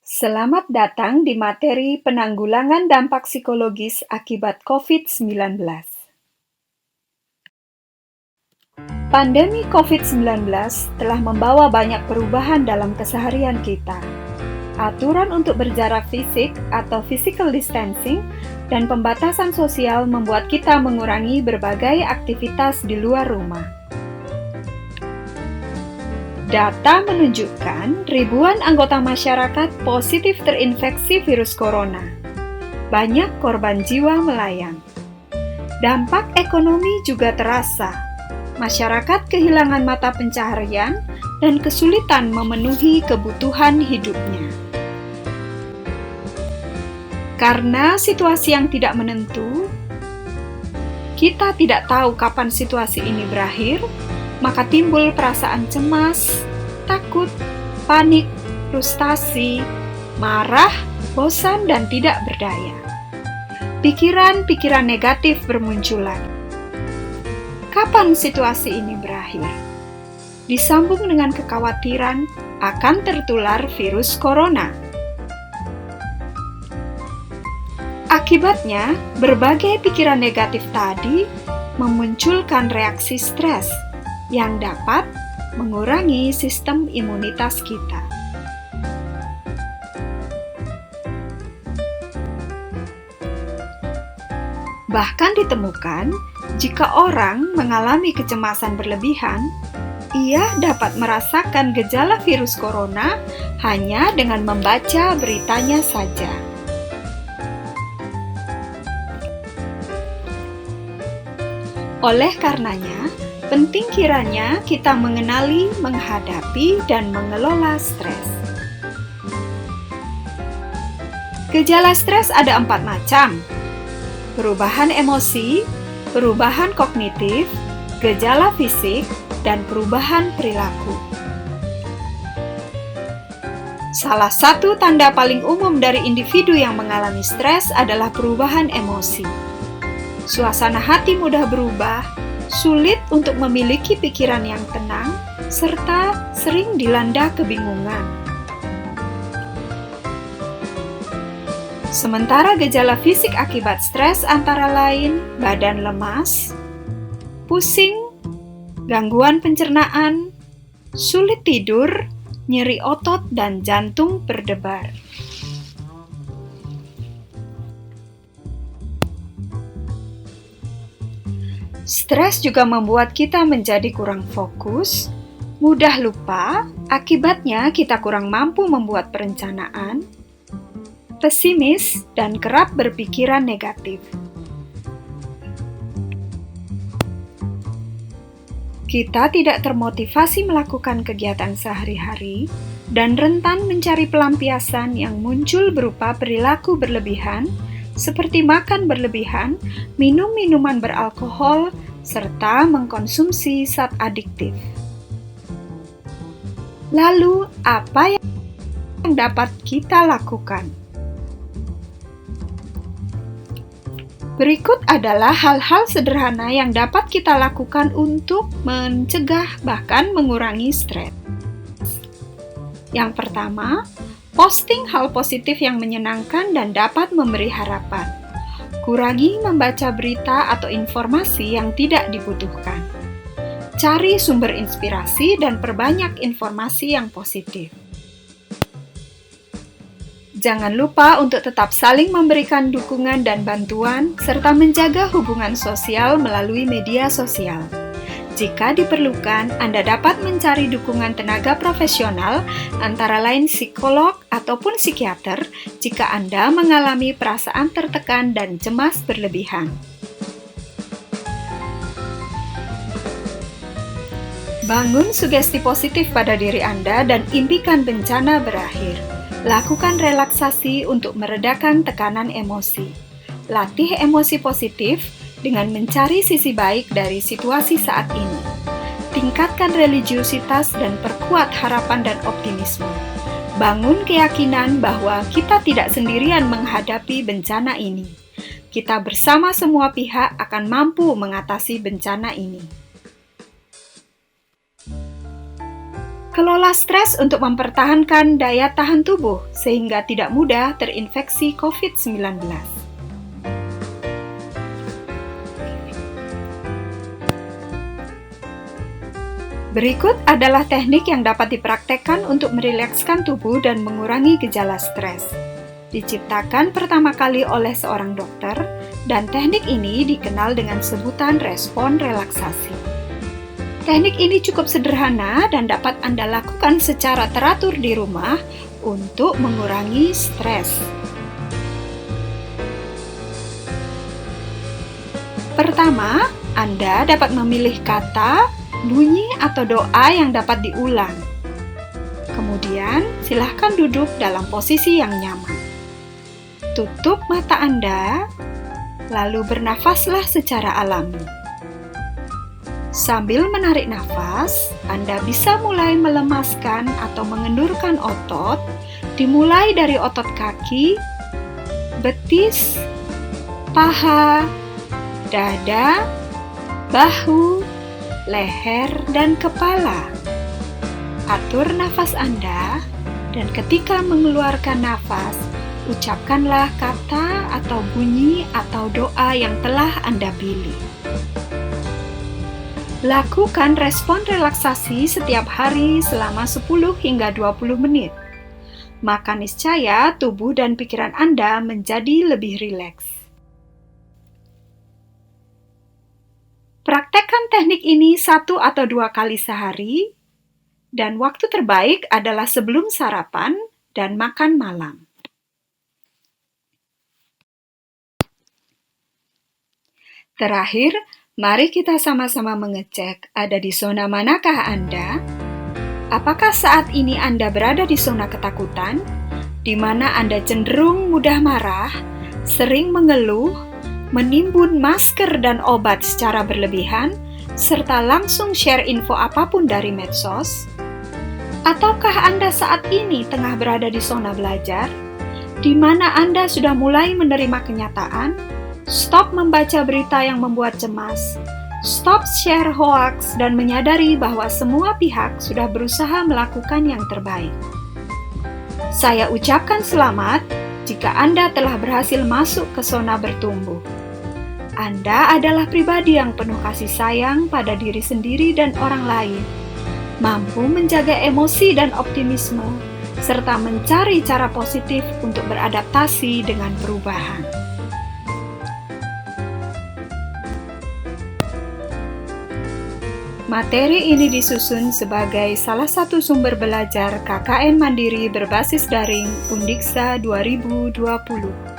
Selamat datang di materi penanggulangan dampak psikologis akibat COVID-19. Pandemi COVID-19 telah membawa banyak perubahan dalam keseharian kita. Aturan untuk berjarak fisik atau physical distancing dan pembatasan sosial membuat kita mengurangi berbagai aktivitas di luar rumah. Data menunjukkan ribuan anggota masyarakat positif terinfeksi virus corona. Banyak korban jiwa melayang. Dampak ekonomi juga terasa. Masyarakat kehilangan mata pencaharian dan kesulitan memenuhi kebutuhan hidupnya. Karena situasi yang tidak menentu, kita tidak tahu kapan situasi ini berakhir, maka timbul perasaan cemas, takut, panik, frustasi, marah, bosan, dan tidak berdaya. Pikiran-pikiran negatif bermunculan. Kapan situasi ini berakhir? Disambung dengan kekhawatiran akan tertular virus corona. Akibatnya, berbagai pikiran negatif tadi memunculkan reaksi stres yang dapat mengurangi sistem imunitas kita. Bahkan ditemukan, jika orang mengalami kecemasan berlebihan, ia dapat merasakan gejala virus corona hanya dengan membaca beritanya saja. Oleh karenanya, penting kiranya kita mengenali, menghadapi, dan mengelola stres. Gejala stres ada 4 macam: perubahan emosi, perubahan kognitif, gejala fisik, dan perubahan perilaku. Salah satu tanda paling umum dari individu yang mengalami stres adalah perubahan emosi. Suasana hati mudah berubah, sulit untuk memiliki pikiran yang tenang, serta sering dilanda kebingungan. Sementara gejala fisik akibat stres antara lain badan lemas, pusing, gangguan pencernaan, sulit tidur, nyeri otot, dan jantung berdebar. Stres juga membuat kita menjadi kurang fokus, mudah lupa, akibatnya kita kurang mampu membuat perencanaan, pesimis, dan kerap berpikiran negatif. Kita tidak termotivasi melakukan kegiatan sehari-hari dan rentan mencari pelampiasan yang muncul berupa perilaku berlebihan, seperti makan berlebihan, minum minuman beralkohol, serta mengkonsumsi zat adiktif. Lalu, apa yang dapat kita lakukan? Berikut adalah hal-hal sederhana yang dapat kita lakukan untuk mencegah bahkan mengurangi stres. Yang pertama, posting hal positif yang menyenangkan dan dapat memberi harapan. Kurangi membaca berita atau informasi yang tidak dibutuhkan. Cari sumber inspirasi dan perbanyak informasi yang positif. Jangan lupa untuk tetap saling memberikan dukungan dan bantuan, serta menjaga hubungan sosial melalui media sosial. Jika diperlukan, Anda dapat mencari dukungan tenaga profesional, antara lain psikolog ataupun psikiater, jika Anda mengalami perasaan tertekan dan cemas berlebihan. Bangun sugesti positif pada diri Anda dan impikan bencana berakhir. Lakukan relaksasi untuk meredakan tekanan emosi. Latih emosi positif dengan mencari sisi baik dari situasi saat ini. Tingkatkan religiusitas dan perkuat harapan dan optimisme. Bangun keyakinan bahwa kita tidak sendirian menghadapi bencana ini. Kita bersama semua pihak akan mampu mengatasi bencana ini. Kelola stres untuk mempertahankan daya tahan tubuh sehingga tidak mudah terinfeksi COVID-19. Berikut adalah teknik yang dapat dipraktekkan untuk merilekskan tubuh dan mengurangi gejala stres. Diciptakan pertama kali oleh seorang dokter, dan teknik ini dikenal dengan sebutan respon relaksasi. Teknik ini cukup sederhana dan dapat Anda lakukan secara teratur di rumah untuk mengurangi stres. Pertama, Anda dapat memilih kata, bunyi, atau doa yang dapat diulang. Kemudian, silakan duduk dalam posisi yang nyaman. Tutup mata Anda, lalu bernafaslah secara alami. Sambil menarik nafas, Anda bisa mulai melemaskan atau mengendurkan otot, dimulai dari otot kaki, betis, paha, dada, bahu, leher, dan kepala. Atur nafas Anda, dan ketika mengeluarkan nafas, ucapkanlah kata atau bunyi atau doa yang telah Anda pilih. Lakukan respon relaksasi setiap hari selama 10 hingga 20 menit. Maka niscaya tubuh dan pikiran Anda menjadi lebih rileks. Praktekkan teknik ini 1 atau 2 kali sehari, dan waktu terbaik adalah sebelum sarapan dan makan malam. Terakhir, mari kita sama-sama mengecek ada di zona manakah Anda. Apakah saat ini Anda berada di zona ketakutan, di mana Anda cenderung mudah marah, sering mengeluh, menimbun masker dan obat secara berlebihan, serta langsung share info apapun dari medsos? Ataukah Anda saat ini tengah berada di zona belajar, di mana Anda sudah mulai menerima kenyataan, stop membaca berita yang membuat cemas, stop share hoax, dan menyadari bahwa semua pihak sudah berusaha melakukan yang terbaik? Saya ucapkan selamat jika Anda telah berhasil masuk ke zona bertumbuh. Anda adalah pribadi yang penuh kasih sayang pada diri sendiri dan orang lain, mampu menjaga emosi dan optimisme, serta mencari cara positif untuk beradaptasi dengan perubahan. Materi ini disusun sebagai salah satu sumber belajar KKN Mandiri berbasis daring Undiksa 2020.